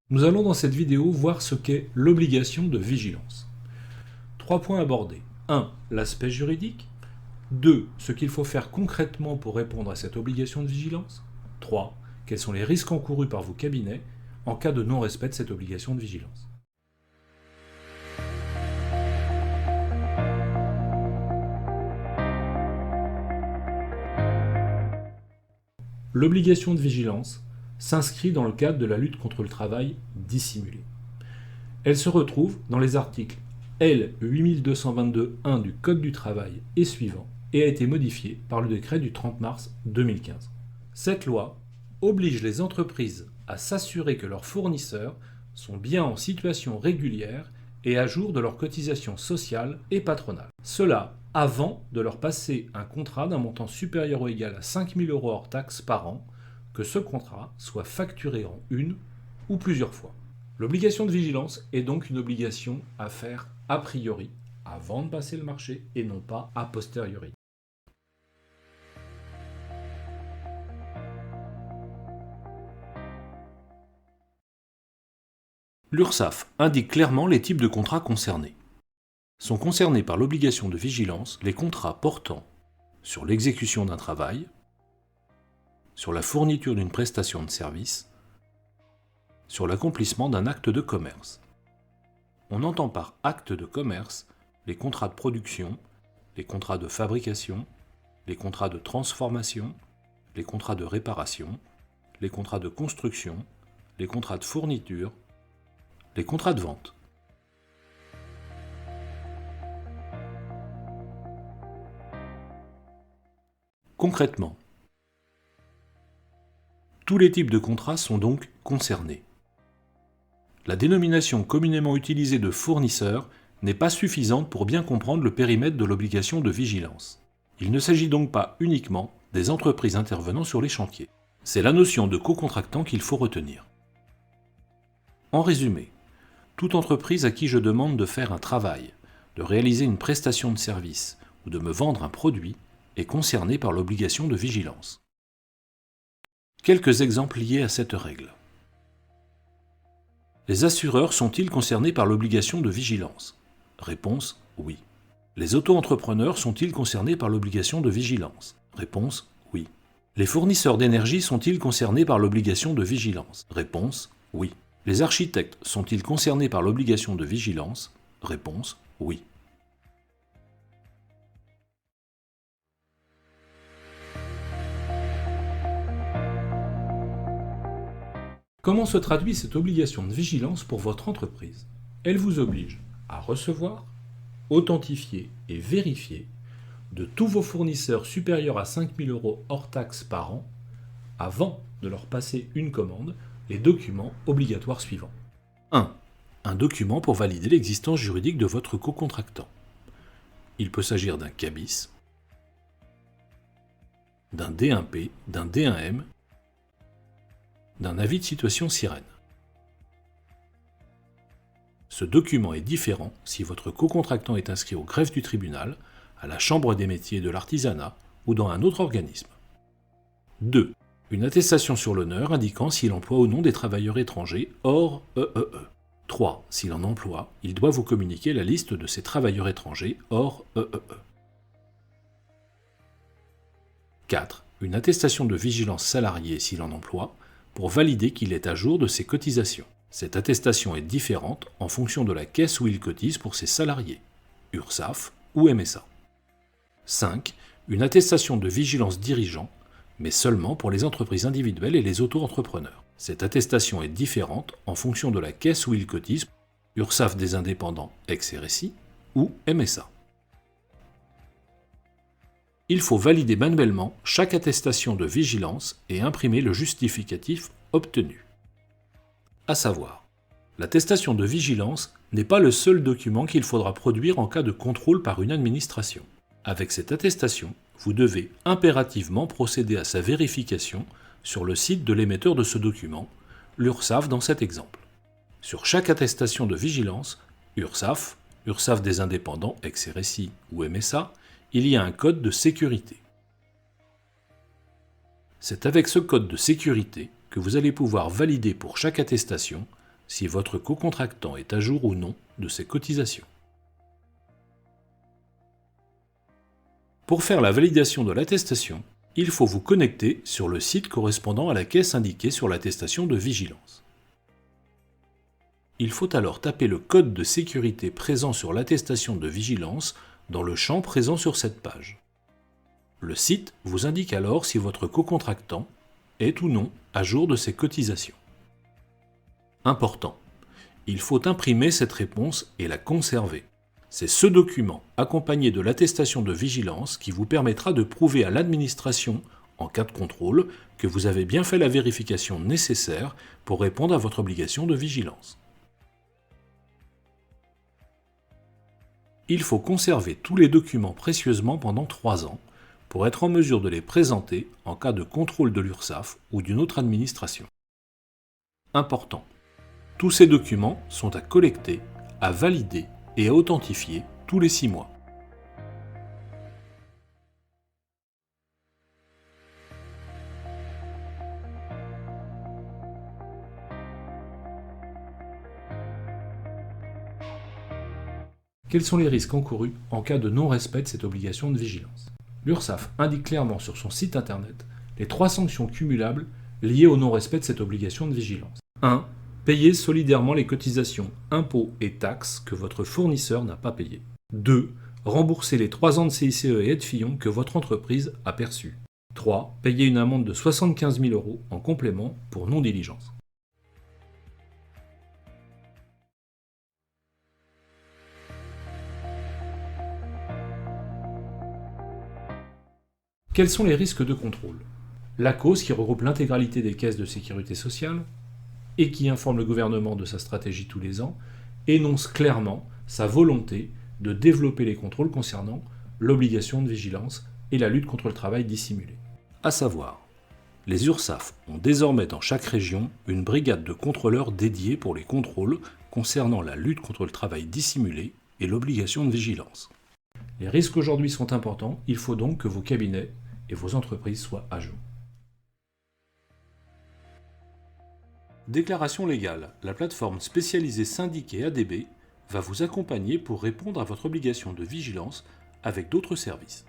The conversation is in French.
Nous allons dans cette vidéo voir ce qu'est l'obligation de vigilance. 3 points abordés. 1. L'aspect juridique. 2. Ce qu'il faut faire concrètement pour répondre à cette obligation de vigilance. 3. Quels sont les risques encourus par vos cabinets en cas de non-respect de cette obligation de vigilance. L'obligation de vigilance s'inscrit dans le cadre de la lutte contre le travail dissimulé. Elle se retrouve dans les articles L. 8222-1 du Code du travail et suivants et a été modifiée par le décret du 30 mars 2015. Cette loi oblige les entreprises à s'assurer que leurs fournisseurs sont bien en situation régulière et à jour de leurs cotisations sociales et patronales. Cela avant de leur passer un contrat d'un montant supérieur ou égal à 5 000 € hors taxes par an, que ce contrat soit facturé en une ou plusieurs fois. L'obligation de vigilance est donc une obligation à faire a priori, avant de passer le marché, et non pas a posteriori. L'URSSAF indique clairement les types de contrats concernés. Sont concernés par l'obligation de vigilance les contrats portant sur l'exécution d'un travail, sur la fourniture d'une prestation de service, sur l'accomplissement d'un acte de commerce. On entend par acte de commerce les contrats de production, les contrats de fabrication, les contrats de transformation, les contrats de réparation, les contrats de construction, les contrats de fourniture, les contrats de vente. Concrètement, tous les types de contrats sont donc concernés. La dénomination communément utilisée de fournisseur n'est pas suffisante pour bien comprendre le périmètre de l'obligation de vigilance. Il ne s'agit donc pas uniquement des entreprises intervenant sur les chantiers. C'est la notion de cocontractant qu'il faut retenir. En résumé, toute entreprise à qui je demande de faire un travail, de réaliser une prestation de service ou de me vendre un produit est concernée par l'obligation de vigilance. Quelques exemples liés à cette règle. Les assureurs sont-ils concernés par l'obligation de vigilance? Réponse oui. Les auto-entrepreneurs sont-ils concernés par l'obligation de vigilance? Réponse oui. Les fournisseurs d'énergie sont-ils concernés par l'obligation de vigilance? Réponse oui. Les architectes sont-ils concernés par l'obligation de vigilance? Réponse oui. Comment se traduit cette obligation de vigilance pour votre entreprise? Elle vous oblige à recevoir, authentifier et vérifier de tous vos fournisseurs supérieurs à 5 000 € hors taxes par an, avant de leur passer une commande, les documents obligatoires suivants. 1. Un document pour valider l'existence juridique de votre cocontractant. Il peut s'agir d'un CABIS, d'un D1P, d'un D1M, d'un avis de situation sirène. Ce document est différent si votre cocontractant est inscrit au greffe du tribunal, à la Chambre des métiers et de l'artisanat ou dans un autre organisme. 2. Une attestation sur l'honneur indiquant s'il emploie ou non des travailleurs étrangers hors EEE. 3. S'il en emploie, il doit vous communiquer la liste de ces travailleurs étrangers hors EEE. 4. Une attestation de vigilance salariée s'il en emploie, pour valider qu'il est à jour de ses cotisations. Cette attestation est différente en fonction de la caisse où il cotise pour ses salariés, URSSAF ou MSA. 5. Une attestation de vigilance dirigeant, mais seulement pour les entreprises individuelles et les auto-entrepreneurs. Cette attestation est différente en fonction de la caisse où il cotise, URSSAF des indépendants ex-RSI ou MSA. Il faut valider manuellement chaque attestation de vigilance et imprimer le justificatif obtenu. À savoir, l'attestation de vigilance n'est pas le seul document qu'il faudra produire en cas de contrôle par une administration. Avec cette attestation, vous devez impérativement procéder à sa vérification sur le site de l'émetteur de ce document, l'URSSAF dans cet exemple. Sur chaque attestation de vigilance, URSSAF, URSSAF des indépendants ex-RSI ou MSA, il y a un code de sécurité. C'est avec ce code de sécurité que vous allez pouvoir valider pour chaque attestation si votre co-contractant est à jour ou non de ses cotisations. Pour faire la validation de l'attestation, il faut vous connecter sur le site correspondant à la caisse indiquée sur l'attestation de vigilance. Il faut alors taper le code de sécurité présent sur l'attestation de vigilance dans le champ présent sur cette page. Le site vous indique alors si votre co-contractant est ou non à jour de ses cotisations. Important, il faut imprimer cette réponse et la conserver. C'est ce document, accompagné de l'attestation de vigilance, qui vous permettra de prouver à l'administration, en cas de contrôle, que vous avez bien fait la vérification nécessaire pour répondre à votre obligation de vigilance. Il faut conserver tous les documents précieusement pendant 3 ans pour être en mesure de les présenter en cas de contrôle de l'URSSAF ou d'une autre administration. Important. Tous ces documents sont à collecter, à valider et à authentifier tous les 6 mois. Quels sont les risques encourus en cas de non-respect de cette obligation de vigilance? L'URSSAF indique clairement sur son site internet les 3 sanctions cumulables liées au non-respect de cette obligation de vigilance. 1. Payer solidairement les cotisations, impôts et taxes que votre fournisseur n'a pas payées. 2. Rembourser les 3 ans de CICE et aides Fillon que votre entreprise a perçus. 3. Payer une amende de 75 000 € en complément pour non-diligence. Quels sont les risques de contrôle? L'ACOSS, qui regroupe l'intégralité des caisses de sécurité sociale et qui informe le gouvernement de sa stratégie tous les ans, énonce clairement sa volonté de développer les contrôles concernant l'obligation de vigilance et la lutte contre le travail dissimulé. À savoir, les URSSAF ont désormais dans chaque région une brigade de contrôleurs dédiée pour les contrôles concernant la lutte contre le travail dissimulé et l'obligation de vigilance. Les risques aujourd'hui sont importants, il faut donc que vos cabinets et vos entreprises soient à jour. Déclaration légale, la plateforme spécialisée syndiquée ADB va vous accompagner pour répondre à votre obligation de vigilance avec d'autres services.